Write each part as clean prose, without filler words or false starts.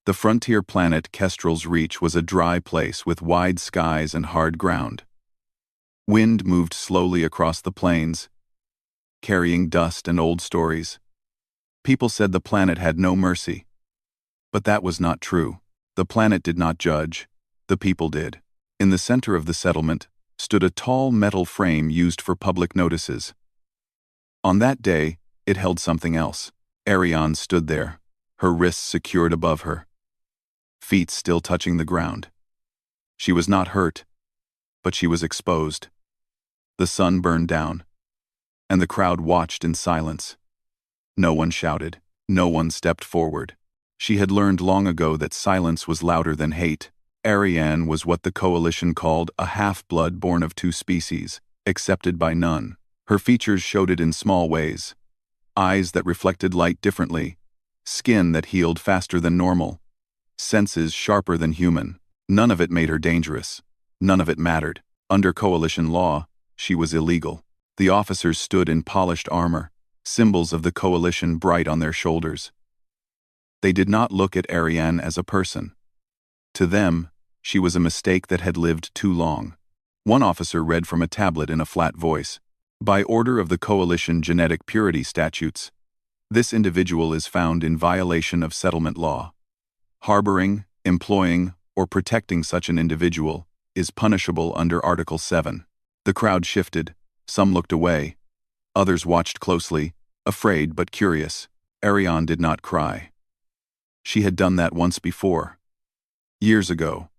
The frontier planet Kestrel's Reach was a dry place with wide skies and hard ground. Wind moved slowly across the plains, carrying dust and old stories. People said the planet had no mercy. But that was not true. The planet did not judge. The people did. In the center of the settlement stood a tall metal frame used for public notices. On that day, it held something else. Ariane stood there, her wrists secured above her, feet still touching the ground. She was not hurt, but she was exposed. The sun burned down, and the crowd watched in silence. No one shouted. No one stepped forward. She had learned long ago that silence was louder than hate. Ariane was what the coalition called a half-blood born of two species, accepted by none. Her features showed it in small ways. Eyes that reflected light differently, skin that healed faster than normal, senses sharper than human. None of it made her dangerous. None of it mattered. Under coalition law, she was illegal. The officers stood in polished armor, symbols of the coalition bright on their shoulders. They did not look at Ariane as a person. To them, she was a mistake that had lived too long. One officer read from a tablet in a flat voice. By order of the coalition genetic purity statutes, this individual is found in violation of settlement law. Harboring, employing, or protecting such an individual is punishable under Article 7. The crowd shifted. Some looked away. Others watched closely, afraid but curious. Ariane did not cry. She had done that once before. Years ago.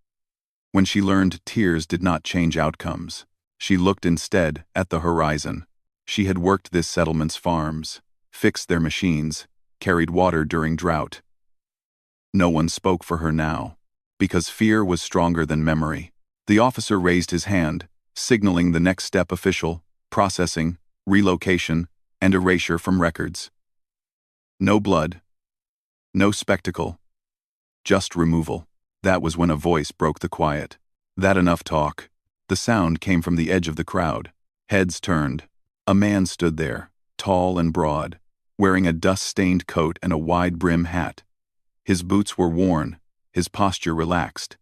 When she learned tears did not change outcomes. She looked instead at the horizon. She had worked this settlement's farms, fixed their machines, carried water during drought. No one spoke for her now, because fear was stronger than memory. The officer raised his hand, signaling the next step: official, processing, relocation, and erasure from records. No blood. No spectacle. Just removal. That was when a voice broke the quiet. That enough talk. The sound came from the edge of the crowd. Heads turned. A man stood there, tall and broad, wearing a dust-stained coat and a wide-brim hat. His boots were worn, his posture relaxed.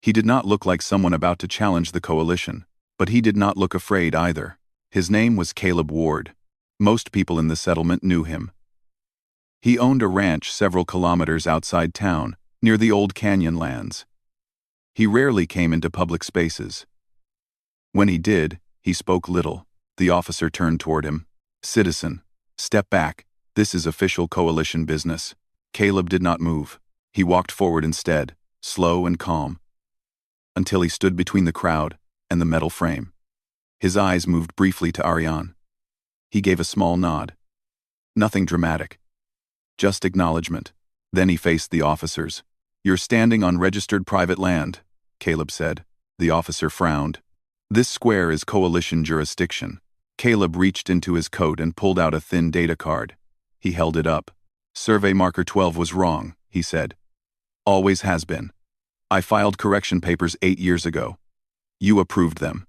He did not look like someone about to challenge the coalition, but he did not look afraid either. His name was Caleb Ward. Most people in the settlement knew him. He owned a ranch several kilometers outside town, near the old canyon lands. He rarely came into public spaces. When he did, he spoke little. The officer turned toward him. "Citizen, step back. This is official coalition business." Caleb did not move. He walked forward instead, slow and calm, until he stood between the crowd and the metal frame. His eyes moved briefly to Ariane. He gave a small nod. Nothing dramatic. Just acknowledgement. Then he faced the officers. "You're standing on registered private land," Caleb said. The officer frowned. "This square is coalition jurisdiction." Caleb reached into his coat and pulled out a thin data card. He held it up. "Survey marker 12 was wrong," he said. "Always has been. I filed correction papers 8 years ago. You approved them.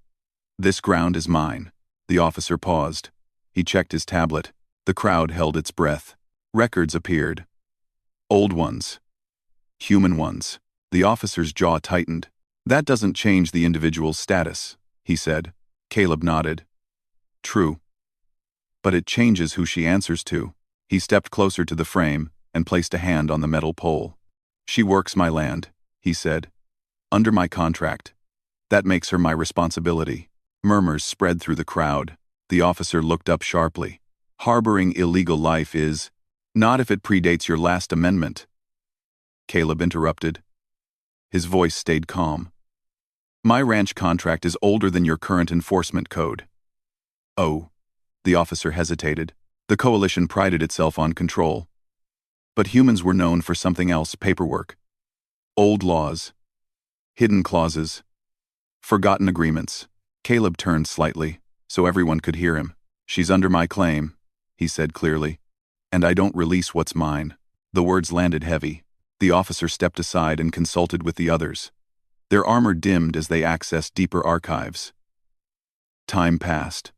This ground is mine." The officer paused. He checked his tablet. The crowd held its breath. Records appeared. Old ones. Human ones. The officer's jaw tightened. "That doesn't change the individual's status," he said. Caleb nodded. "True. But it changes who she answers to." He stepped closer to the frame and placed a hand on the metal pole. "She works my land," he said. "Under my contract. That makes her my responsibility." Murmurs spread through the crowd. The officer looked up sharply. "Harboring illegal life is not if it predates your last amendment." Caleb interrupted. His voice stayed calm. "My ranch contract is older than your current enforcement code." "Oh." The officer hesitated. The coalition prided itself on control. But humans were known for something else: paperwork. Old laws. Hidden clauses. Forgotten agreements. Caleb turned slightly, so everyone could hear him. "She's under my claim," he said clearly. "And I don't release what's mine." The words landed heavy. The officer stepped aside and consulted with the others. Their armor dimmed as they accessed deeper archives. Time passed.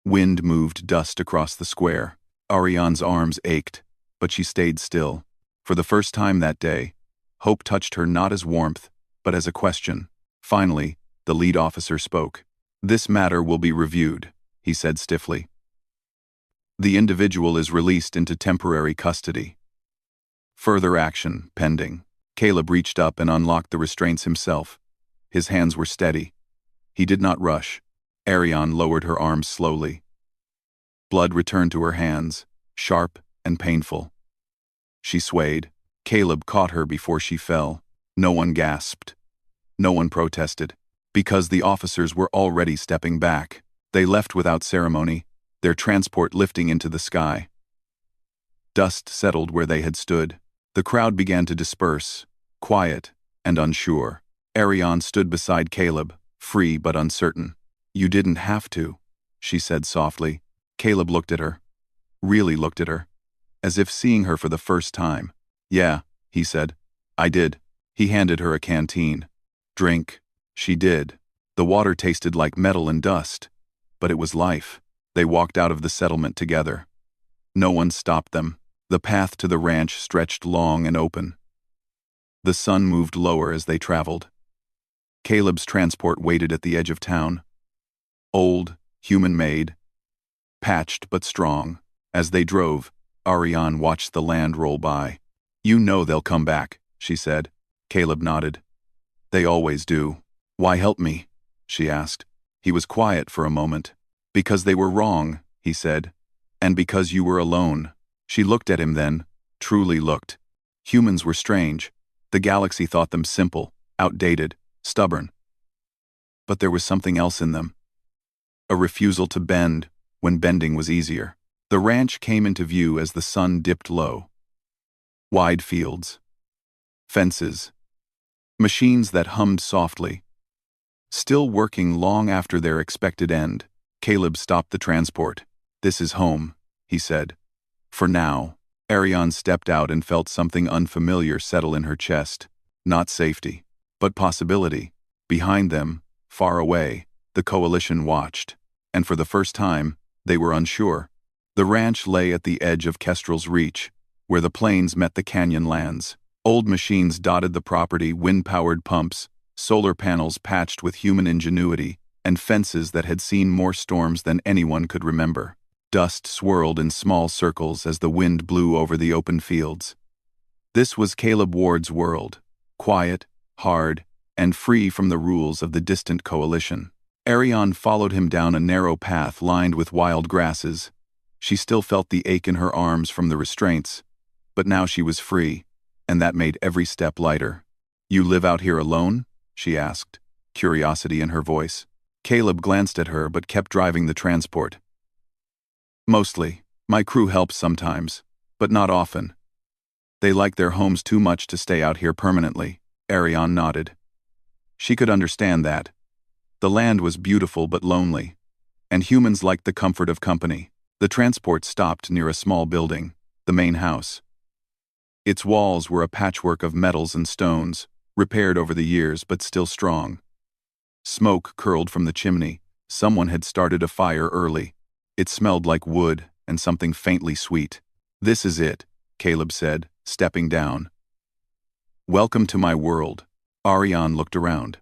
Wind moved dust across the square. Ariane's arms ached, but she stayed still. For the first time that day, hope touched her not as warmth, but as a question. Finally, the lead officer spoke. "This matter will be reviewed," he said stiffly. "The individual is released into temporary custody. Further action pending." Caleb reached up and unlocked the restraints himself. His hands were steady. He did not rush. Ariane lowered her arms slowly. Blood returned to her hands, sharp and painful. She swayed. Caleb caught her before she fell. No one gasped. No one protested. Because the officers were already stepping back. They left without ceremony, their transport lifting into the sky. Dust settled where they had stood. The crowd began to disperse, quiet and unsure. Ariane stood beside Caleb, free but uncertain. "You didn't have to," she said softly. Caleb looked at her. Really looked at her. As if seeing her for the first time. "Yeah," he said. "I did." He handed her a canteen. "Drink." She did. The water tasted like metal and dust. But it was life. They walked out of the settlement together. No one stopped them. The path to the ranch stretched long and open. The sun moved lower as they traveled. Caleb's transport waited at the edge of town. Old, human-made, patched but strong. As they drove, Ariane watched the land roll by. "You know they'll come back," she said. Caleb nodded. "They always do." "Why help me?" she asked. He was quiet for a moment. "Because they were wrong," he said. "And because you were alone." She looked at him then, truly looked. Humans were strange. The galaxy thought them simple, outdated, stubborn. But there was something else in them. A refusal to bend when bending was easier. The ranch came into view as the sun dipped low. Wide fields. Fences. Machines that hummed softly. Still working long after their expected end. Caleb stopped the transport. "This is home," he said. "For now." Ariane stepped out and felt something unfamiliar settle in her chest. Not safety, but possibility. Behind them, far away, the coalition watched. And for the first time, they were unsure. The ranch lay at the edge of Kestrel's Reach, where the plains met the canyon lands. Old machines dotted the property, wind-powered pumps, solar panels patched with human ingenuity, and fences that had seen more storms than anyone could remember. Dust swirled in small circles as the wind blew over the open fields. This was Caleb Ward's world, quiet, hard, and free from the rules of the distant coalition. Ariane followed him down a narrow path lined with wild grasses. She still felt the ache in her arms from the restraints, but now she was free, and that made every step lighter. "You live out here alone?" she asked, curiosity in her voice. Caleb glanced at her but kept driving the transport. "Mostly. My crew helps sometimes, but not often. They like their homes too much to stay out here permanently." Ariane nodded. She could understand that. The land was beautiful but lonely, and humans liked the comfort of company. The transport stopped near a small building, the main house. Its walls were a patchwork of metals and stones, repaired over the years but still strong. Smoke curled from the chimney. Someone had started a fire early. It smelled like wood and something faintly sweet. "This is it," Caleb said, stepping down. "Welcome to my world." Ariane looked around.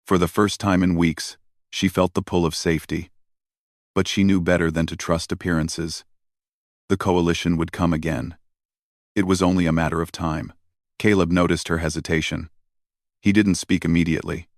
For the first time in weeks, she felt the pull of safety. But she knew better than to trust appearances. The coalition would come again. It was only a matter of time. Caleb noticed her hesitation. He didn't speak immediately.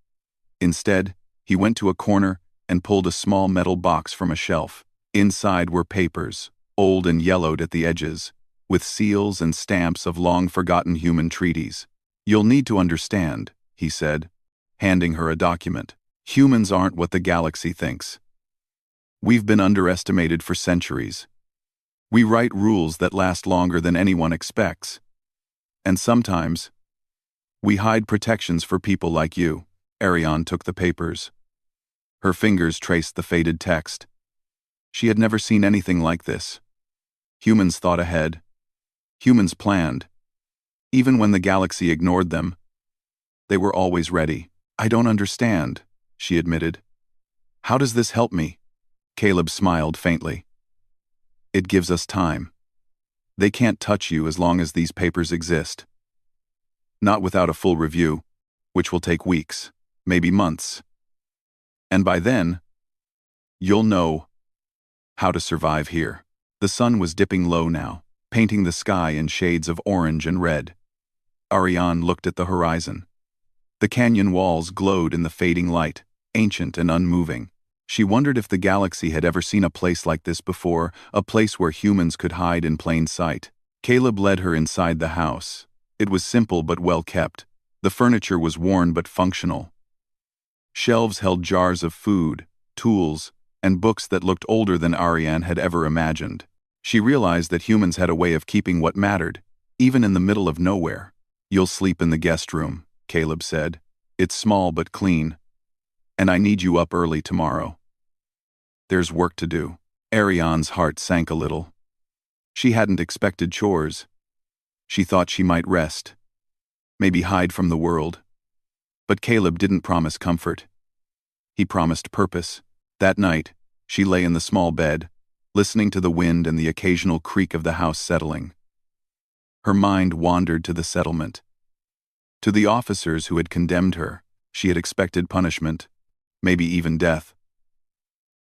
Instead, he went to a corner and pulled a small metal box from a shelf. Inside were papers, old and yellowed at the edges, with seals and stamps of long-forgotten human treaties. "You'll need to understand," he said, handing her a document. "Humans aren't what the galaxy thinks. We've been underestimated for centuries. We write rules that last longer than anyone expects. And sometimes, we hide protections for people like you." Ariane took the papers. Her fingers traced the faded text. She had never seen anything like this. Humans thought ahead. Humans planned. Even when the galaxy ignored them, they were always ready. "I don't understand," she admitted. "How does this help me?" Caleb smiled faintly. "It gives us time. They can't touch you as long as these papers exist. Not without a full review, which will take weeks, maybe months. And by then, you'll know how to survive here. The sun was dipping low now, painting the sky in shades of orange and red. Ariane looked at the horizon. The canyon walls glowed in the fading light, ancient and unmoving. She wondered if the galaxy had ever seen a place like this before, a place where humans could hide in plain sight. Caleb led her inside the house. It was simple but well kept. The furniture was worn but functional. Shelves held jars of food, tools, and books that looked older than Ariane had ever imagined. She realized that humans had a way of keeping what mattered, even in the middle of nowhere. "You'll sleep in the guest room," Caleb said. "It's small but clean, and I need you up early tomorrow." There's work to do. Ariane's heart sank a little. She hadn't expected chores. She thought she might rest, maybe hide from the world. But Caleb didn't promise comfort. He promised purpose. That night, she lay in the small bed, listening to the wind and the occasional creak of the house settling. Her mind wandered to the settlement. To the officers who had condemned her, she had expected punishment, maybe even death.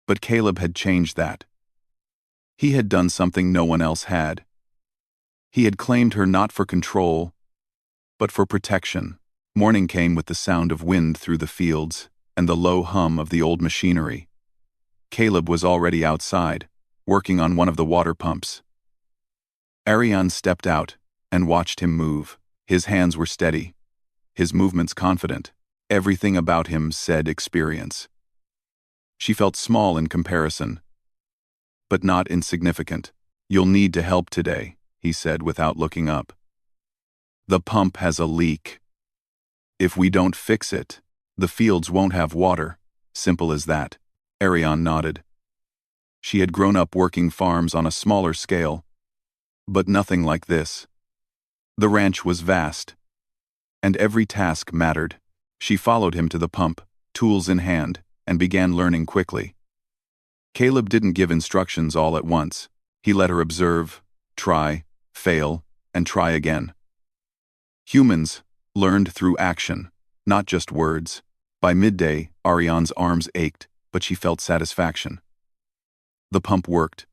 But Caleb had changed that. He had done something no one else had. He had claimed her not for control, but for protection. Morning came with the sound of wind through the fields and the low hum of the old machinery. Caleb was already outside, working on one of the water pumps. Ariane stepped out and watched him move. His hands were steady, his movements confident. Everything about him said experience. She felt small in comparison, but not insignificant. "You'll need to help today," he said without looking up. "The pump has a leak. If we don't fix it, the fields won't have water. Simple as that." Ariane nodded. She had grown up working farms on a smaller scale, but nothing like this. The ranch was vast, and every task mattered. She followed him to the pump, tools in hand, and began learning quickly. Caleb didn't give instructions all at once. He let her observe, try, fail, and try again. Humans learned through action, not just words. By midday, Ariane's arms ached, but she felt satisfaction. The pump worked.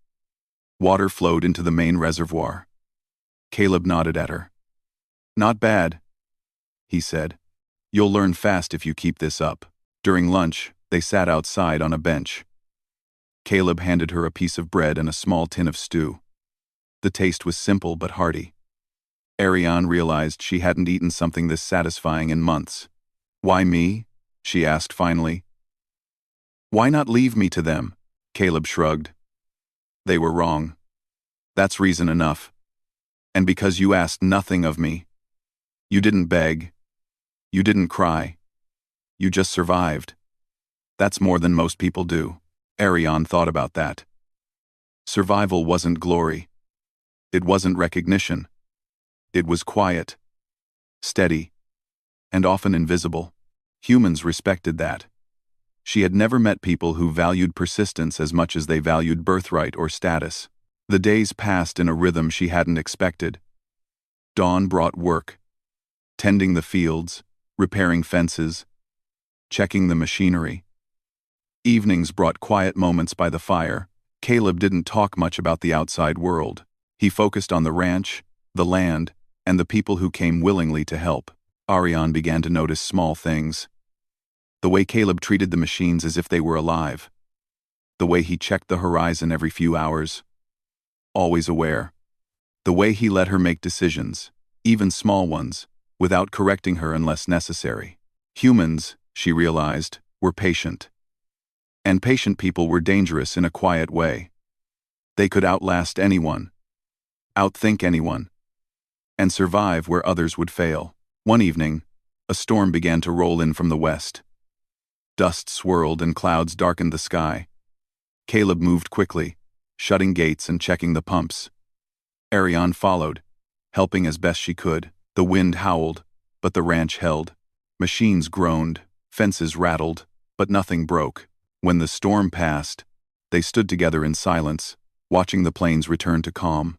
Water flowed into the main reservoir. Caleb nodded at her. "Not bad," he said. "You'll learn fast if you keep this up." During lunch, they sat outside on a bench. Caleb handed her a piece of bread and a small tin of stew. The taste was simple but hearty. Ariane realized she hadn't eaten something this satisfying in months. "Why me?" she asked finally. "Why not leave me to them?" Caleb shrugged. "They were wrong. That's reason enough. And because you asked nothing of me. You didn't beg. You didn't cry. You just survived. That's more than most people do." Ariane thought about that. Survival wasn't glory. It wasn't recognition. It was quiet, steady, and often invisible. Humans respected that. She had never met people who valued persistence as much as they valued birthright or status. The days passed in a rhythm she hadn't expected. Dawn brought work, tending the fields, repairing fences, checking the machinery. Evenings brought quiet moments by the fire. Caleb didn't talk much about the outside world. He focused on the ranch, the land, and the people who came willingly to help. Ariane began to notice small things. The way Caleb treated the machines as if they were alive. The way he checked the horizon every few hours. Always aware. The way he let her make decisions, even small ones, without correcting her unless necessary. Humans, she realized, were patient. And patient people were dangerous in a quiet way. They could outlast anyone, outthink anyone, and survive where others would fail. One evening, a storm began to roll in from the west. Dust swirled and clouds darkened the sky. Caleb moved quickly, shutting gates and checking the pumps. Ariane followed, helping as best she could. The wind howled, but the ranch held. Machines groaned, fences rattled, but nothing broke. When the storm passed, they stood together in silence, watching the plains return to calm.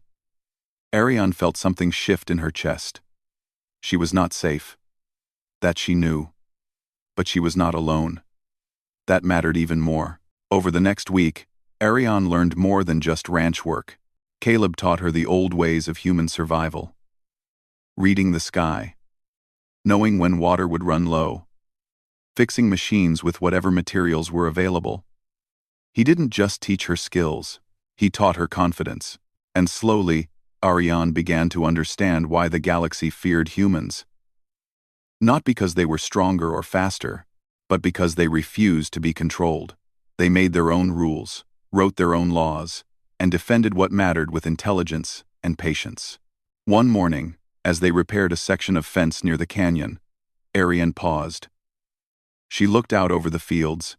Ariane felt something shift in her chest. She was not safe. That she knew. But she was not alone. That mattered even more. Over the next week, Ariane learned more than just ranch work. Caleb taught her the old ways of human survival. Reading the sky. Knowing when water would run low. Fixing machines with whatever materials were available. He didn't just teach her skills, he taught her confidence. And slowly, Ariane began to understand why the galaxy feared humans. Not because they were stronger or faster, but because they refused to be controlled. They made their own rules, wrote their own laws, and defended what mattered with intelligence and patience. One morning, as they repaired a section of fence near the canyon, Ariane paused. She looked out over the fields,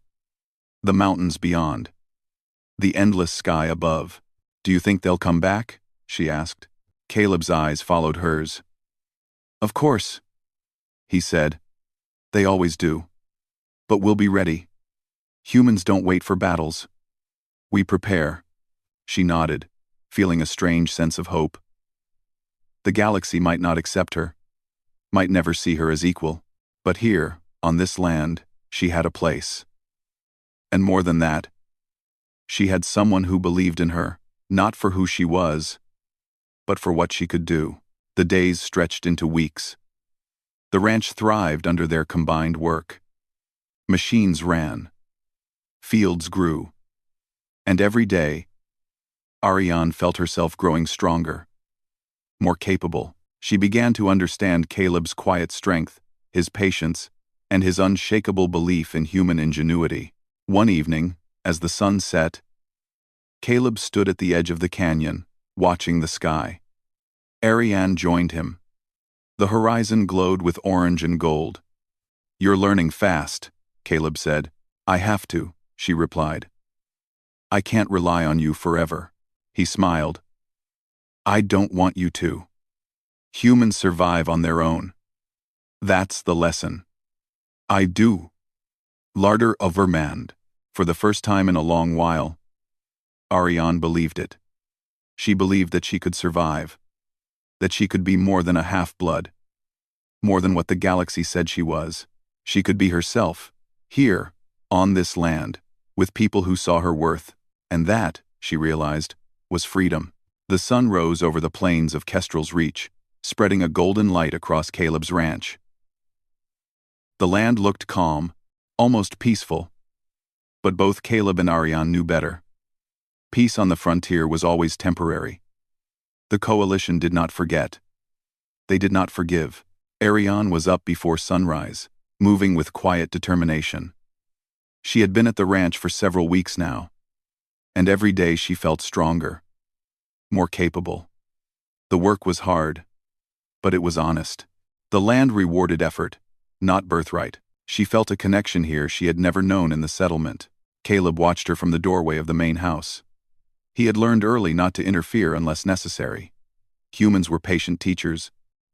the mountains beyond, the endless sky above. "Do you think they'll come back?" she asked. Caleb's eyes followed hers. "Of course," he said. "They always do. But we'll be ready. Humans don't wait for battles. We prepare." She nodded, feeling a strange sense of hope. The galaxy might not accept her, might never see her as equal, but here, on this land, she had a place. And more than that, she had someone who believed in her, not for who she was, but for what she could do. The days stretched into weeks. The ranch thrived under their combined work. Machines ran. Fields grew. And every day, Ariane felt herself growing stronger, more capable. She began to understand Caleb's quiet strength, his patience, and his unshakable belief in human ingenuity. One evening, as the sun set, Caleb stood at the edge of the canyon, watching the sky. Ariane joined him. The horizon glowed with orange and gold. "You're learning fast," Caleb said. "I have to," she replied. "I can't rely on you forever." He smiled. "I don't want you to. Humans survive on their own. That's the lesson." "I do." Larder overmanned. For the first time in a long while, Ariane believed it. She believed that she could survive, that she could be more than a half-blood, more than what the galaxy said she was. She could be herself, here, on this land, with people who saw her worth, and that, she realized, was freedom. The sun rose over the plains of Kestrel's Reach, spreading a golden light across Caleb's ranch. The land looked calm, almost peaceful, but both Caleb and Ariane knew better. Peace on the frontier was always temporary. The coalition did not forget. They did not forgive. Ariane was up before sunrise, moving with quiet determination. She had been at the ranch for several weeks now, and every day she felt stronger, more capable. The work was hard, but it was honest. The land rewarded effort, not birthright. She felt a connection here she had never known in the settlement. Caleb watched her from the doorway of the main house. He had learned early not to interfere unless necessary. Humans were patient teachers,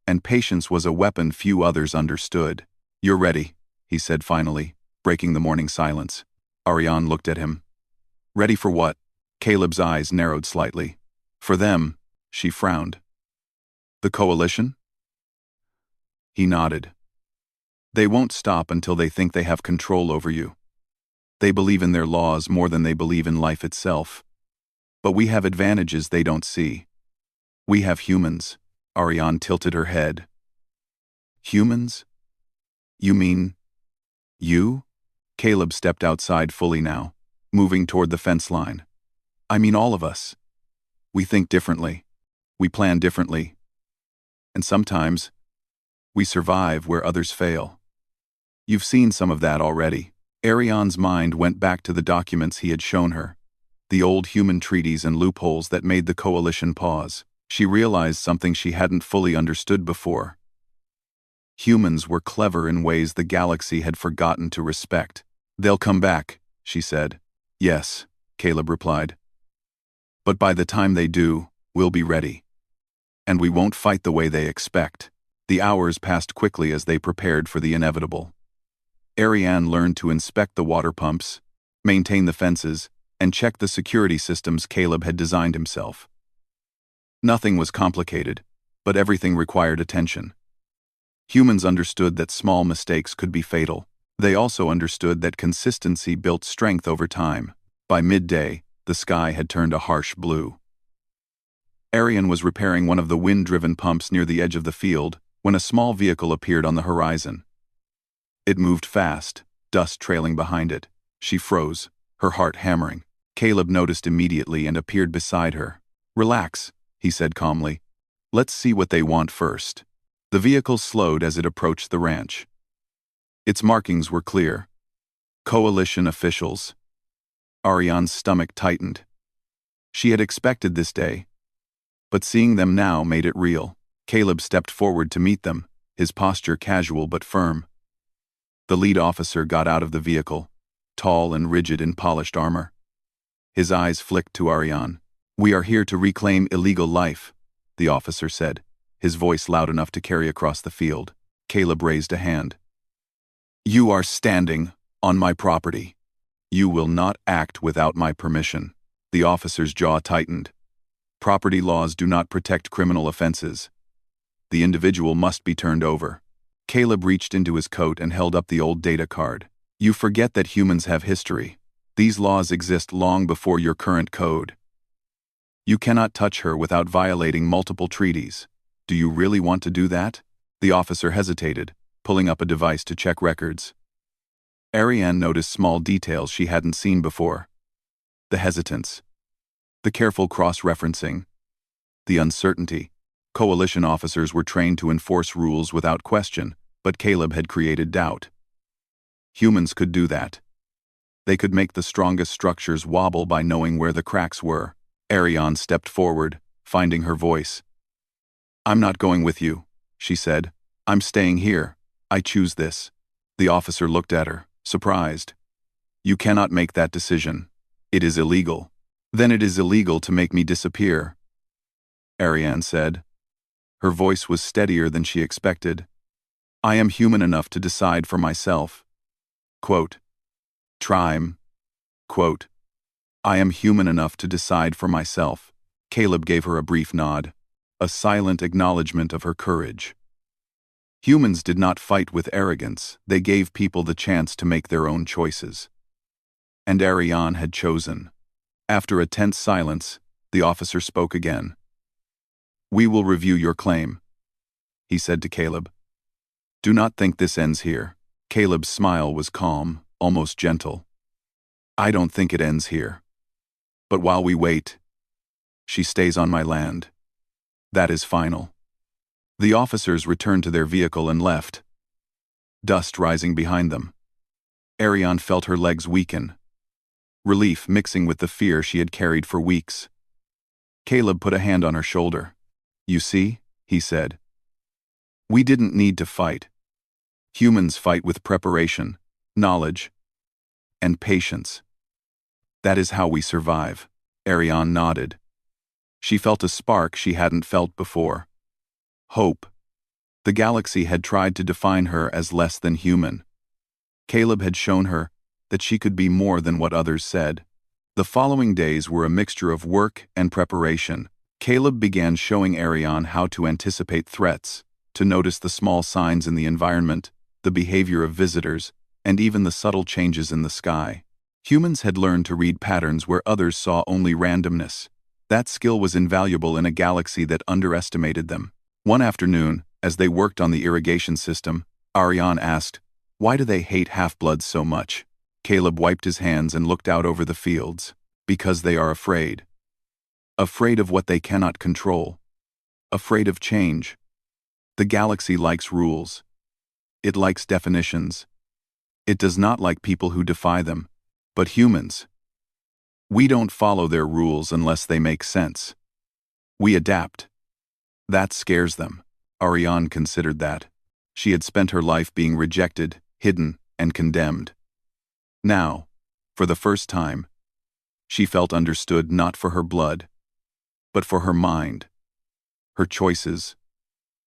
and patience was a weapon few others understood. "You're ready," he said finally, breaking the morning silence. Ariane looked at him. "Ready for what?" Caleb's eyes narrowed slightly. "For them," she frowned. "The coalition?" He nodded. "They won't stop until they think they have control over you. They believe in their laws more than they believe in life itself. But we have advantages they don't see. We have humans." Ariane tilted her head. "Humans? You mean you?" Caleb stepped outside fully now, moving toward the fence line. "I mean all of us. We think differently. We plan differently. And sometimes, we survive where others fail. You've seen some of that already." Ariane's mind went back to the documents he had shown her, the old human treaties and loopholes that made the coalition pause. She realized something she hadn't fully understood before. Humans were clever in ways the galaxy had forgotten to respect. "They'll come back," she said. "Yes," Caleb replied. "But by the time they do, we'll be ready. And we won't fight the way they expect." The hours passed quickly as they prepared for the inevitable. Ariane learned to inspect the water pumps, maintain the fences, and check the security systems Caleb had designed himself. Nothing was complicated, but everything required attention. Humans understood that small mistakes could be fatal. They also understood that consistency built strength over time. By midday, the sky had turned a harsh blue. Arian was repairing one of the wind-driven pumps near the edge of the field when a small vehicle appeared on the horizon. It moved fast, dust trailing behind it. She froze, her heart hammering. Caleb noticed immediately and appeared beside her. "Relax," he said calmly. "Let's see what they want first." The vehicle slowed as it approached the ranch. Its markings were clear. Coalition officials. Ariane's stomach tightened. She had expected this day, but seeing them now made it real. Caleb stepped forward to meet them, his posture casual but firm. The lead officer got out of the vehicle, tall and rigid in polished armor. His eyes flicked to Ariane. "We are here to reclaim illegal life," the officer said, his voice loud enough to carry across the field. Caleb raised a hand. "You are standing on my property. You will not act without my permission." The officer's jaw tightened. Property laws do not protect criminal offenses. The individual must be turned over. Caleb reached into his coat and held up the old data card. "You forget that humans have history. These laws exist long before your current code. You cannot touch her without violating multiple treaties. Do you really want to do that?" The officer hesitated, pulling up a device to check records. Ariane noticed small details she hadn't seen before. The hesitance. The careful cross-referencing. The uncertainty. Coalition officers were trained to enforce rules without question, but Caleb had created doubt. Humans could do that. They could make the strongest structures wobble by knowing where the cracks were. Ariane stepped forward, finding her voice. "I'm not going with you," she said. "I'm staying here. I choose this." The officer looked at her, surprised. "You cannot make that decision. It is illegal." "Then it is illegal to make me disappear," Ariane said. Her voice was steadier than she expected. "I am human enough to decide for myself." Quote. Trime. Quote. "I am human enough to decide for myself." Caleb gave her a brief nod, a silent acknowledgement of her courage. Humans did not fight with arrogance, they gave people the chance to make their own choices. And Ariane had chosen. After a tense silence, the officer spoke again. "We will review your claim," he said to Caleb. "Do not think this ends here." Caleb's smile was calm, almost gentle. "I don't think it ends here. But while we wait, she stays on my land. That is final." The officers returned to their vehicle and left, dust rising behind them. Ariane felt her legs weaken, relief mixing with the fear she had carried for weeks. Caleb put a hand on her shoulder. "You see," he said. "We didn't need to fight. Humans fight with preparation, knowledge, and patience. That is how we survive." Ariane nodded. She felt a spark she hadn't felt before. Hope. The galaxy had tried to define her as less than human. Caleb had shown her that she could be more than what others said. The following days were a mixture of work and preparation. Caleb began showing Ariane how to anticipate threats, to notice the small signs in the environment, the behavior of visitors, and even the subtle changes in the sky. Humans had learned to read patterns where others saw only randomness. That skill was invaluable in a galaxy that underestimated them. One afternoon, as they worked on the irrigation system, Ariane asked, "Why do they hate half-bloods so much?" Caleb wiped his hands and looked out over the fields. "Because they are afraid. Afraid of what they cannot control. Afraid of change. The galaxy likes rules. It likes definitions. It does not like people who defy them. But humans, we don't follow their rules unless they make sense. We adapt. That scares them." Ariane considered that. She had spent her life being rejected, hidden, and condemned. Now, for the first time, she felt understood not for her blood, but for her mind, her choices,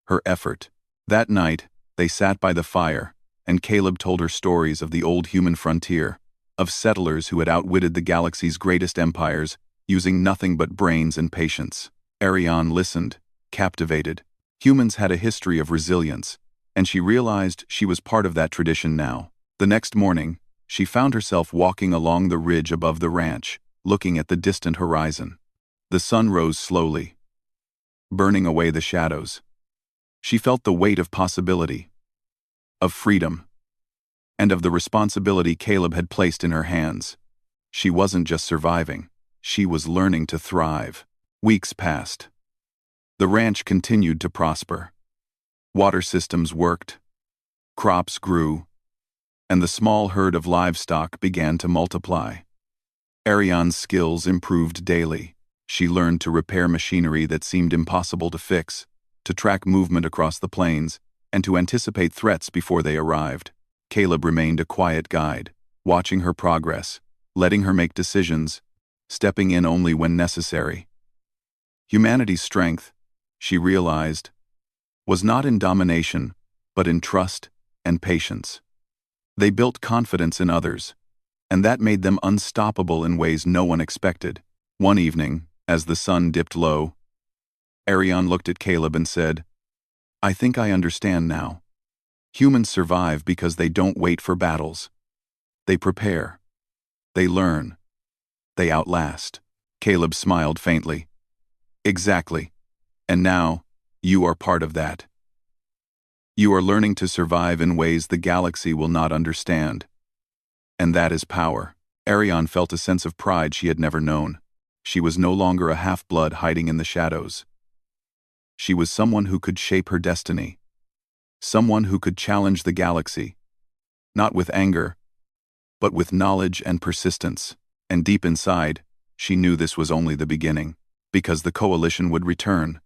her effort. That night, they sat by the fire, and Caleb told her stories of the old human frontier, of settlers who had outwitted the galaxy's greatest empires, using nothing but brains and patience. Ariane listened, captivated. Humans had a history of resilience, and she realized she was part of that tradition now. The next morning, she found herself walking along the ridge above the ranch, looking at the distant horizon. The sun rose slowly, burning away the shadows. She felt the weight of possibility, of freedom, and of the responsibility Caleb had placed in her hands. She wasn't just surviving, she was learning to thrive. Weeks passed. The ranch continued to prosper. Water systems worked, crops grew, and the small herd of livestock began to multiply. Ariane's skills improved daily. She learned to repair machinery that seemed impossible to fix, to track movement across the plains, and to anticipate threats before they arrived. Caleb remained a quiet guide, watching her progress, letting her make decisions, stepping in only when necessary. Humanity's strength, she realized, was not in domination, but in trust and patience. They built confidence in others, and that made them unstoppable in ways no one expected. One evening, as the sun dipped low, Ariane looked at Caleb and said, "I think I understand now. Humans survive because they don't wait for battles. They prepare. They learn. They outlast." Caleb smiled faintly. "Exactly. And now, you are part of that. You are learning to survive in ways the galaxy will not understand. And that is power." Ariane felt a sense of pride she had never known. She was no longer a half-blood hiding in the shadows. She was someone who could shape her destiny. Someone who could challenge the galaxy, not with anger, but with knowledge and persistence. And deep inside, she knew this was only the beginning, because the coalition would return.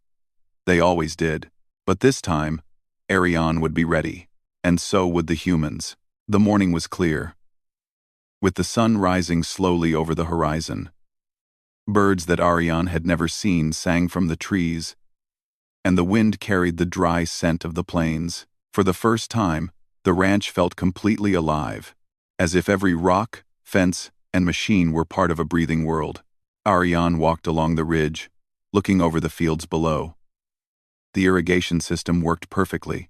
They always did. But this time, Ariane would be ready, and so would the humans. The morning was clear, with the sun rising slowly over the horizon. Birds that Ariane had never seen sang from the trees, and the wind carried the dry scent of the plains. For the first time, the ranch felt completely alive, as if every rock, fence, and machine were part of a breathing world. Ariane walked along the ridge, looking over the fields below. The irrigation system worked perfectly,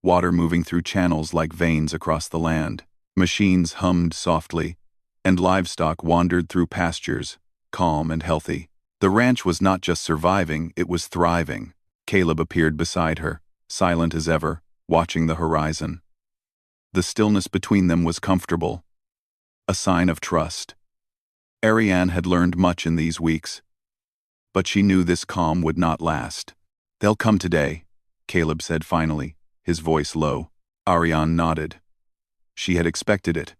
water moving through channels like veins across the land. Machines hummed softly, and livestock wandered through pastures, calm and healthy. The ranch was not just surviving, it was thriving. Caleb appeared beside her, silent as ever, watching the horizon. The stillness between them was comfortable, a sign of trust. Ariane had learned much in these weeks, but she knew this calm would not last. "They'll come today," Caleb said finally, his voice low. Ariane nodded. She had expected it.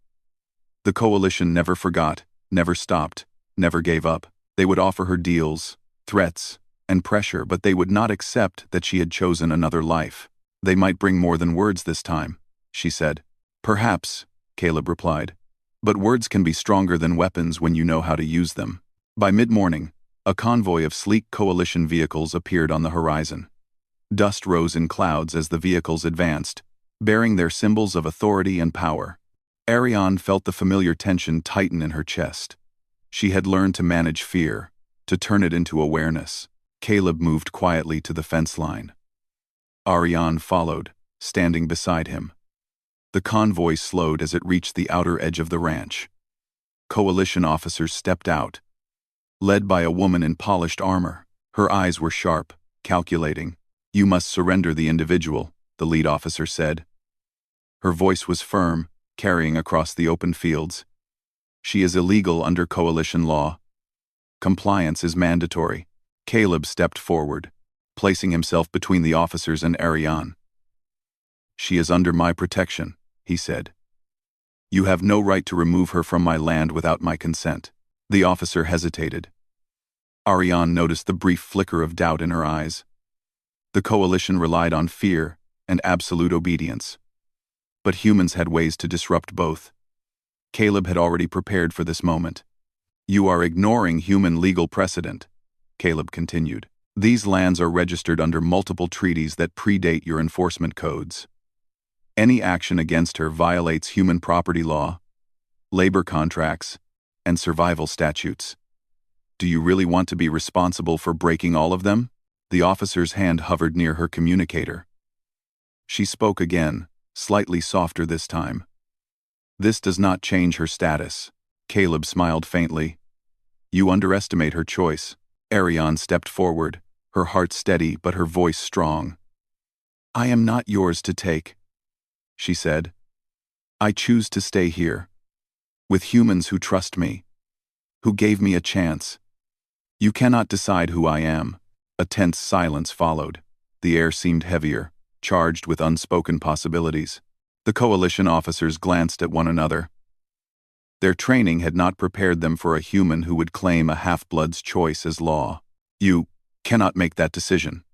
The coalition never forgot, never stopped, never gave up. They would offer her deals, threats, and pressure, but they would not accept that she had chosen another life. "They might bring more than words this time," she said. "Perhaps," Caleb replied. "But words can be stronger than weapons when you know how to use them." By mid-morning, a convoy of sleek coalition vehicles appeared on the horizon. Dust rose in clouds as the vehicles advanced, bearing their symbols of authority and power. Ariane felt the familiar tension tighten in her chest. She had learned to manage fear, to turn it into awareness. Caleb moved quietly to the fence line. Ariane followed, standing beside him. The convoy slowed as it reached the outer edge of the ranch. Coalition officers stepped out, led by a woman in polished armor. Her eyes were sharp, calculating. "You must surrender the individual," the lead officer said. Her voice was firm, carrying across the open fields. "She is illegal under coalition law. Compliance is mandatory." Caleb stepped forward, placing himself between the officers and Ariane. "She is under my protection," he said. "You have no right to remove her from my land without my consent." The officer hesitated. Ariane noticed the brief flicker of doubt in her eyes. The coalition relied on fear and absolute obedience. But humans had ways to disrupt both. Caleb had already prepared for this moment. "You are ignoring human legal precedent," Caleb continued. "These lands are registered under multiple treaties that predate your enforcement codes. Any action against her violates human property law, labor contracts, and survival statutes. Do you really want to be responsible for breaking all of them? The officer's hand hovered near her communicator. She spoke again, slightly softer this time. This does not change her status. Caleb smiled faintly. You underestimate her choice. Ariane stepped forward, her heart steady but her voice strong. I am not yours to take, she said. I choose to stay here, with humans who trust me, who gave me a chance. You cannot decide who I am. A tense silence followed. The air seemed heavier, charged with unspoken possibilities. The coalition officers glanced at one another. Their training had not prepared them for a human who would claim a half-blood's choice as law. You cannot make that decision,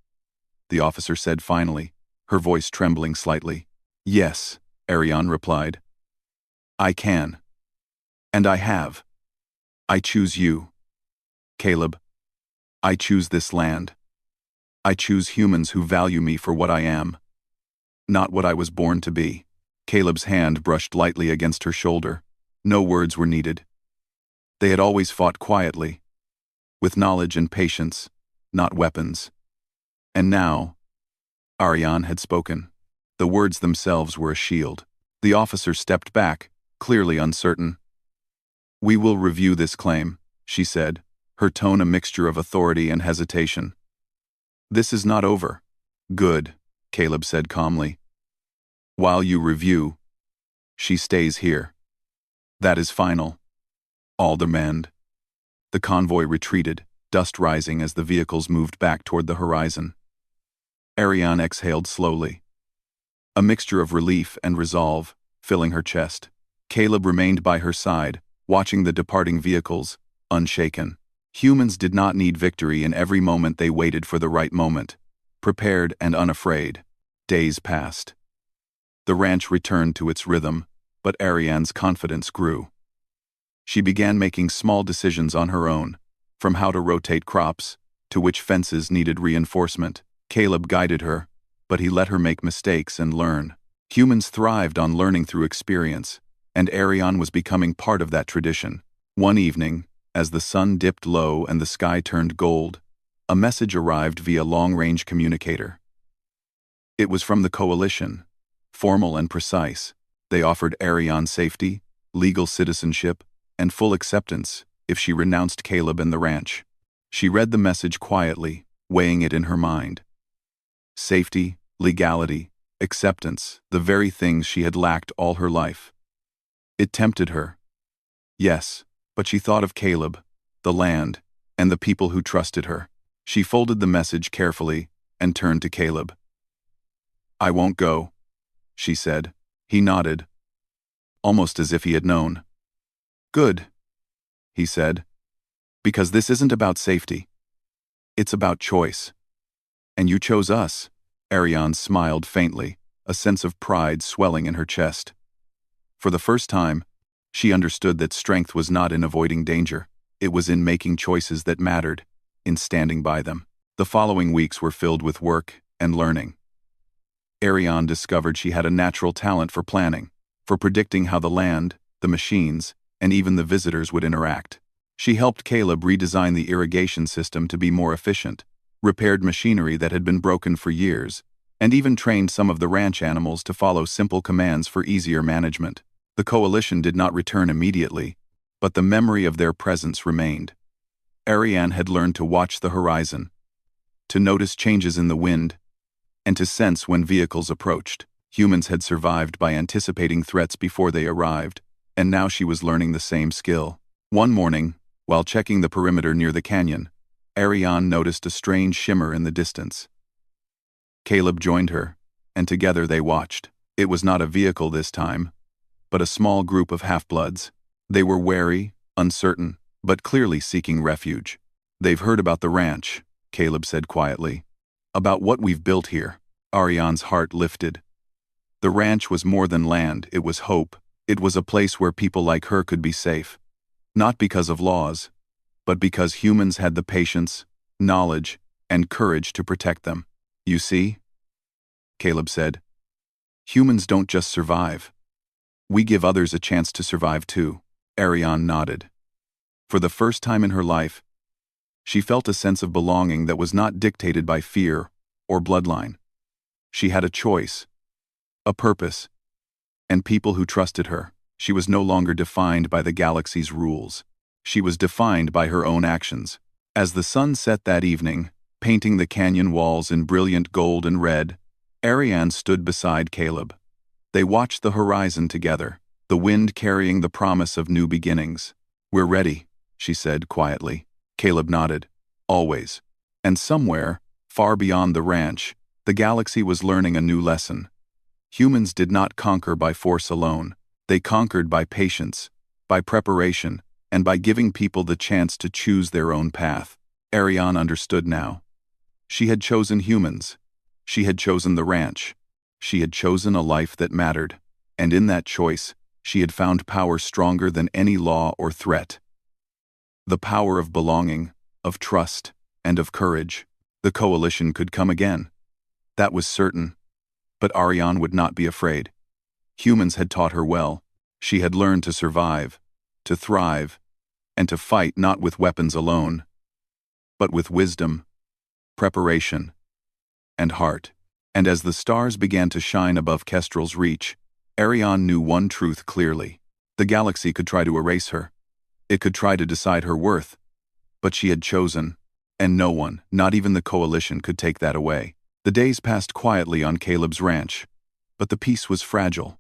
the officer said finally, her voice trembling slightly. Yes, Ariane replied. I can. And I have. I choose you. Caleb. I choose this land. I choose humans who value me for what I am, not what I was born to be. Caleb's hand brushed lightly against her shoulder. No words were needed. They had always fought quietly, with knowledge and patience, not weapons. And now, Ariane had spoken. The words themselves were a shield. The officer stepped back, clearly uncertain. We will review this claim, she said, her tone a mixture of authority and hesitation. This is not over. Good, Caleb said calmly. While you review, she stays here. That is final. All demand. The convoy retreated, dust rising as the vehicles moved back toward the horizon. Ariane exhaled slowly, a mixture of relief and resolve filling her chest. Caleb remained by her side, watching the departing vehicles, unshaken. Humans did not need victory in every moment. They waited for the right moment, prepared and unafraid. Days passed. The ranch returned to its rhythm, but Ariane's confidence grew. She began making small decisions on her own, from how to rotate crops, to which fences needed reinforcement. Caleb guided her, but he let her make mistakes and learn. Humans thrived on learning through experience, and Ariane was becoming part of that tradition. One evening, as the sun dipped low and the sky turned gold, a message arrived via long-range communicator. It was from the coalition, formal and precise. They offered Ariane safety, legal citizenship, and full acceptance if she renounced Caleb and the ranch. She read the message quietly, weighing it in her mind. Safety, legality, acceptance, the very things she had lacked all her life. It tempted her. Yes, but she thought of Caleb, the land, and the people who trusted her. She folded the message carefully and turned to Caleb. I won't go, she said. He nodded, almost as if he had known. Good, he said, because this isn't about safety. It's about choice. And you chose us. Ariane smiled faintly, a sense of pride swelling in her chest. For the first time, she understood that strength was not in avoiding danger. It was in making choices that mattered, in standing by them. The following weeks were filled with work and learning. Ariane discovered she had a natural talent for planning, for predicting how the land, the machines, and even the visitors would interact. She helped Caleb redesign the irrigation system to be more efficient, repaired machinery that had been broken for years, and even trained some of the ranch animals to follow simple commands for easier management. The coalition did not return immediately, but the memory of their presence remained. Ariane had learned to watch the horizon, to notice changes in the wind, and to sense when vehicles approached. Humans had survived by anticipating threats before they arrived, and now she was learning the same skill. One morning, while checking the perimeter near the canyon, Ariane noticed a strange shimmer in the distance. Caleb joined her, and together they watched. It was not a vehicle this time, but a small group of half-bloods. They were wary, uncertain, but clearly seeking refuge. They've heard about the ranch, Caleb said quietly. About what we've built here. Ariane's heart lifted. The ranch was more than land, it was hope. It was a place where people like her could be safe. Not because of laws, but because humans had the patience, knowledge, and courage to protect them. You see? Caleb said. Humans don't just survive. We give others a chance to survive too. Ariane nodded. For the first time in her life, She felt a sense of belonging that was not dictated by fear or bloodline. She had a choice, a purpose, and people who trusted her. She was no longer defined by the galaxy's rules. She was defined by her own actions. As the sun set that evening, painting the canyon walls in brilliant gold and red, Ariane stood beside Caleb. They watched the horizon together, the wind carrying the promise of new beginnings. "We're ready," she said quietly. Caleb nodded. "Always." And somewhere, far beyond the ranch, the galaxy was learning a new lesson. Humans did not conquer by force alone. They conquered by patience, by preparation, and by giving people the chance to choose their own path. Ariane understood now. She had chosen humans. She had chosen the ranch. She had chosen a life that mattered. And in that choice, she had found power stronger than any law or threat. The power of belonging, of trust, and of courage. The coalition could come again. That was certain. But Ariane would not be afraid. Humans had taught her well. She had learned to survive, to thrive, and to fight not with weapons alone, but with wisdom, preparation, and heart. And as the stars began to shine above Kestrel's reach, Ariane knew one truth clearly. The galaxy could try to erase her. It could try to decide her worth. But she had chosen, and no one, not even the coalition, could take that away. The days passed quietly on Caleb's ranch, but the peace was fragile.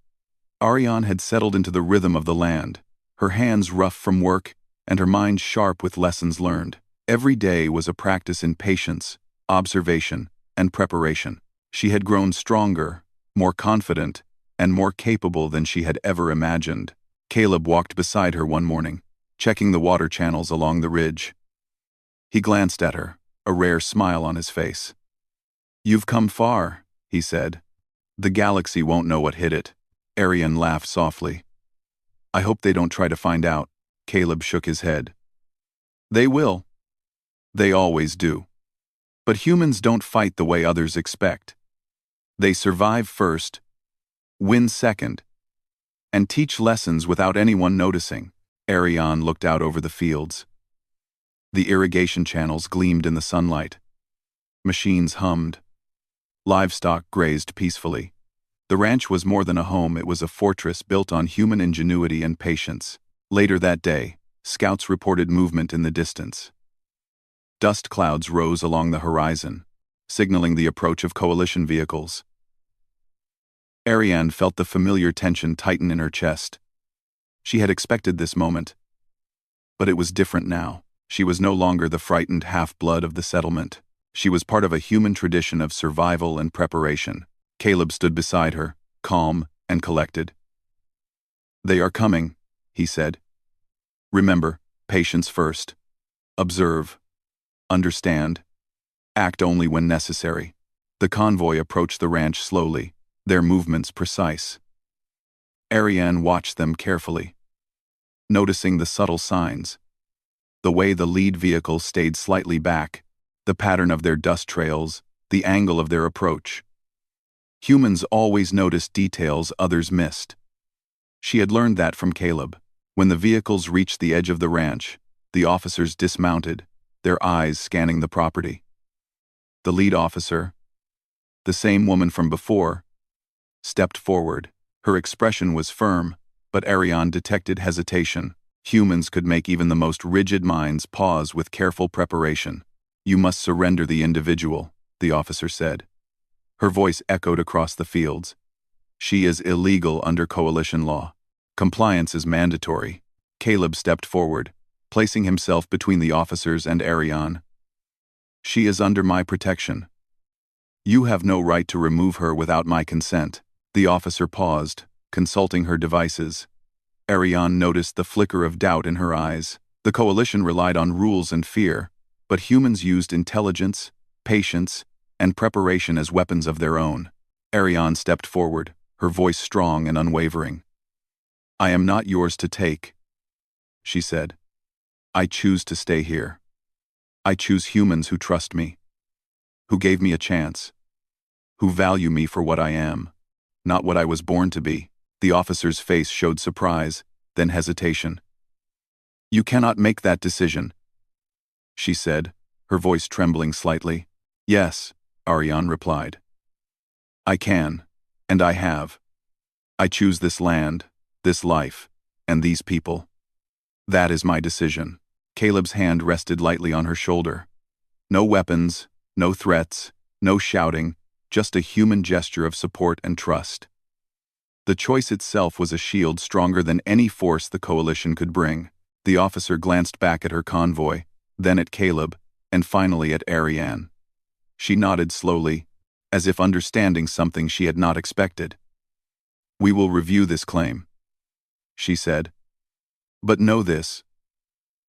Ariane had settled into the rhythm of the land, her hands rough from work and her mind sharp with lessons learned. Every day was a practice in patience, observation, and preparation. She had grown stronger, more confident, and more capable than she had ever imagined. Caleb walked beside her one morning, checking the water channels along the ridge. He glanced at her, a rare smile on his face. "You've come far," he said. "The galaxy won't know what hit it." Ariane laughed softly. "I hope they don't try to find out." Caleb shook his head. "They will. They always do. But humans don't fight the way others expect. They survive first, win second, and teach lessons without anyone noticing." Ariane looked out over the fields. The irrigation channels gleamed in the sunlight. Machines hummed. Livestock grazed peacefully. The ranch was more than a home, it was a fortress built on human ingenuity and patience. Later that day, scouts reported movement in the distance. Dust clouds rose along the horizon, signaling the approach of coalition vehicles. Ariane felt the familiar tension tighten in her chest. She had expected this moment. But it was different now. She was no longer the frightened half-blood of the settlement. She was part of a human tradition of survival and preparation. Caleb stood beside her, calm and collected. "They are coming," he said. "Remember, patience first. Observe. Understand. Act only when necessary." The convoy approached the ranch slowly, their movements precise. Ariane watched them carefully, noticing the subtle signs. The way the lead vehicle stayed slightly back, the pattern of their dust trails, the angle of their approach. Humans always noticed details others missed. She had learned that from Caleb. When the vehicles reached the edge of the ranch, the officers dismounted, their eyes scanning the property. The lead officer, the same woman from before, stepped forward. Her expression was firm, but Ariane detected hesitation. Humans could make even the most rigid minds pause with careful preparation. "You must surrender the individual," the officer said. Her voice echoed across the fields. "She is illegal under coalition law. Compliance is mandatory." Caleb stepped forward, placing himself between the officers and Ariane. "She is under my protection. You have no right to remove her without my consent." The officer paused, consulting her devices. Ariane noticed the flicker of doubt in her eyes. The coalition relied on rules and fear, but humans used intelligence, patience, and preparation as weapons of their own. Ariane stepped forward, her voice strong and unwavering. "I am not yours to take," she said. "I choose to stay here. I choose humans who trust me, who gave me a chance, who value me for what I am, not what I was born to be." The officer's face showed surprise, then hesitation. "You cannot make that decision." she said, her voice trembling slightly. Yes, Ariane replied. I can, and I have. I choose this land, this life, and these people. That is my decision. Caleb's hand rested lightly on her shoulder. No weapons, no threats, no shouting, just a human gesture of support and trust. The choice itself was a shield stronger than any force the coalition could bring. The officer glanced back at her convoy, then at Caleb, and finally at Ariane. She nodded slowly, as if understanding something she had not expected. We will review this claim, she said. But know this.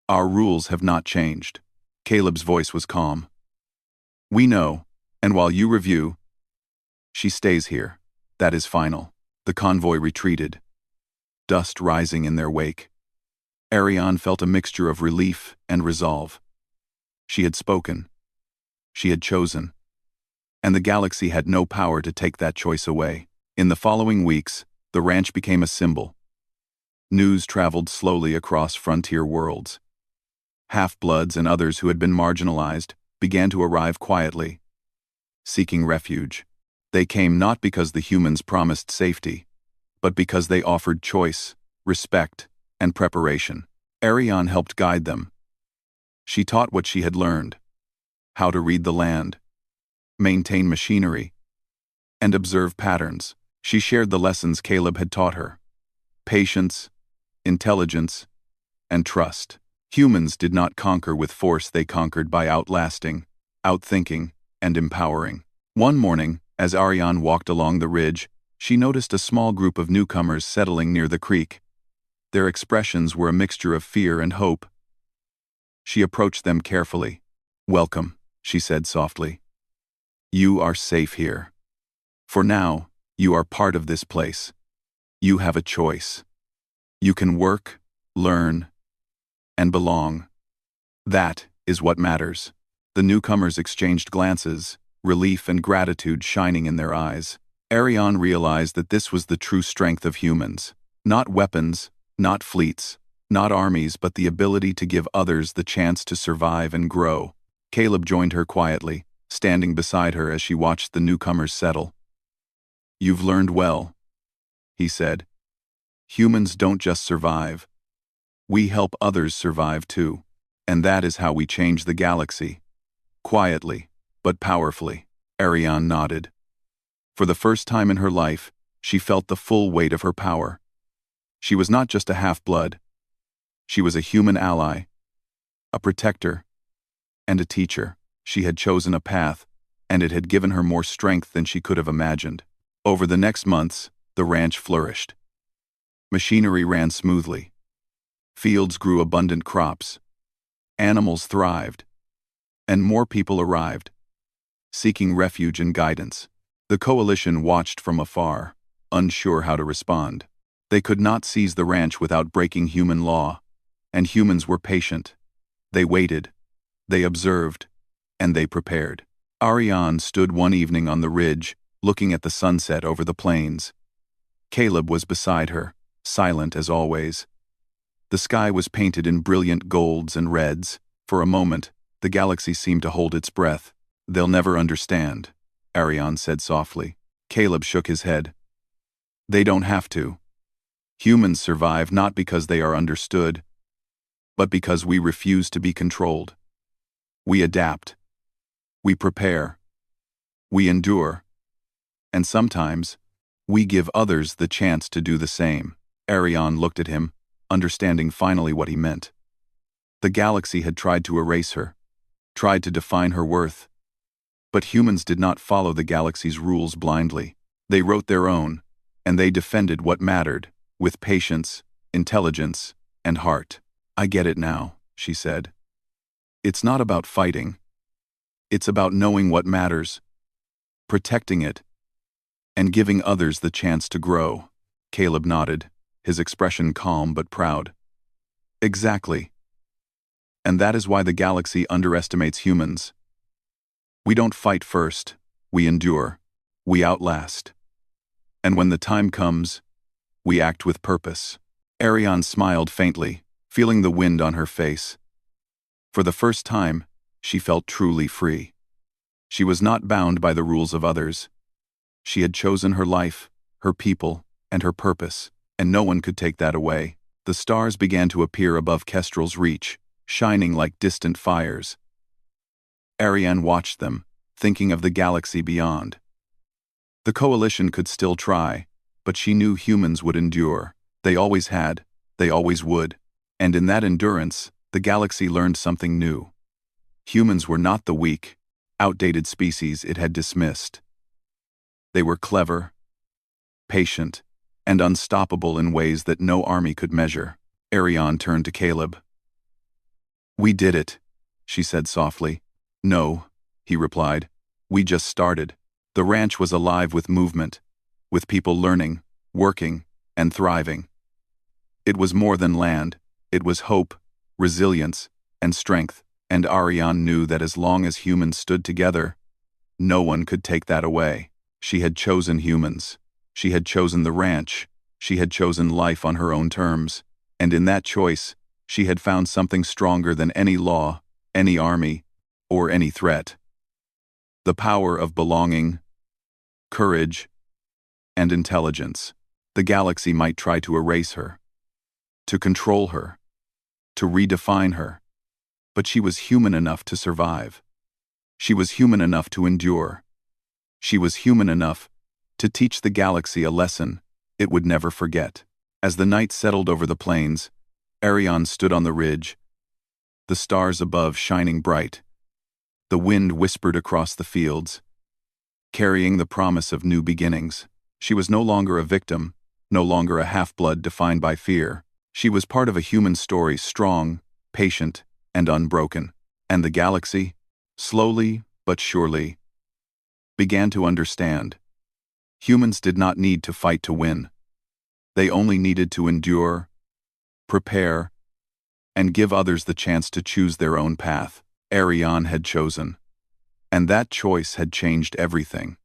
Our rules have not changed. Caleb's voice was calm. We know, and while you review, she stays here. That is final. The convoy retreated, dust rising in their wake. Ariane felt a mixture of relief and resolve. She had spoken. She had chosen. And the galaxy had no power to take that choice away. In the following weeks, the ranch became a symbol. News traveled slowly across frontier worlds. Half-bloods and others who had been marginalized began to arrive quietly, seeking refuge. They came not because the humans promised safety, but because they offered choice, respect, and preparation. Ariane helped guide them. She taught what she had learned: how to read the land, maintain machinery, and observe patterns. She shared the lessons Caleb had taught her: patience, intelligence, and trust. Humans did not conquer with force, they conquered by outlasting, outthinking, and empowering. One morning, as Ariane walked along the ridge, she noticed a small group of newcomers settling near the creek. Their expressions were a mixture of fear and hope. She approached them carefully. Welcome, she said softly. You are safe here. For now, you are part of this place. You have a choice. You can work, learn, and belong. That is what matters. The newcomers exchanged glances, relief and gratitude shining in their eyes. Ariane realized that this was the true strength of humans. Not weapons, not fleets, not armies, but the ability to give others the chance to survive and grow. Caleb joined her quietly, standing beside her as she watched the newcomers settle. You've learned well, he said. Humans don't just survive. We help others survive too. And that is how we change the galaxy. Quietly, but powerfully. Ariane nodded. For the first time in her life, she felt the full weight of her power. She was not just a half-blood. She was a human ally, a protector, and a teacher. She had chosen a path, and it had given her more strength than she could have imagined. Over the next months, the ranch flourished. Machinery ran smoothly. Fields grew abundant crops. Animals thrived. And more people arrived, seeking refuge and guidance. The coalition watched from afar, unsure how to respond. They could not seize the ranch without breaking human law, and humans were patient. They waited, they observed, and they prepared. Ariane stood one evening on the ridge, looking at the sunset over the plains. Caleb was beside her, silent as always. The sky was painted in brilliant golds and reds. For a moment, the galaxy seemed to hold its breath. They'll never understand, Ariane said softly. Caleb shook his head. They don't have to. Humans survive not because they are understood, but because we refuse to be controlled. We adapt. We prepare. We endure. And sometimes, we give others the chance to do the same. Ariane looked at him, understanding finally what he meant. The galaxy had tried to erase her, tried to define her worth. But humans did not follow the galaxy's rules blindly. They wrote their own, and they defended what mattered, with patience, intelligence, and heart. I get it now, she said. It's not about fighting. It's about knowing what matters, protecting it, and giving others the chance to grow. Caleb nodded, his expression calm but proud. Exactly. And that is why the galaxy underestimates humans. We don't fight first, we endure, we outlast. And when the time comes, we act with purpose. Ariane smiled faintly, feeling the wind on her face. For the first time, she felt truly free. She was not bound by the rules of others. She had chosen her life, her people, and her purpose, and no one could take that away. The stars began to appear above Kestrel's reach, shining like distant fires. Ariane watched them, thinking of the galaxy beyond. The coalition could still try, but she knew humans would endure. They always had, they always would. And in that endurance, the galaxy learned something new. Humans were not the weak, outdated species it had dismissed. They were clever, patient, and unstoppable in ways that no army could measure. Ariane turned to Caleb. "We did it," she said softly. "No," he replied. "We just started." The ranch was alive with movement, with people learning, working, and thriving. It was more than land. It was hope, resilience, and strength, and Ariane knew that as long as humans stood together, no one could take that away. She had chosen humans. She had chosen the ranch. She had chosen life on her own terms. And in that choice, she had found something stronger than any law, any army, or any threat. The power of belonging, courage, and intelligence. The galaxy might try to erase her, to control her, to redefine her, but she was human enough to survive. She was human enough to endure. She was human enough to teach the galaxy a lesson it would never forget. As the night settled over the plains, Ariane stood on the ridge, the stars above shining bright. The wind whispered across the fields, carrying the promise of new beginnings. She was no longer a victim, no longer a half-blood defined by fear. She was part of a human story, strong, patient, and unbroken. And the galaxy, slowly but surely, began to understand. Humans did not need to fight to win. They only needed to endure, prepare, and give others the chance to choose their own path. Ariane had chosen. And that choice had changed everything.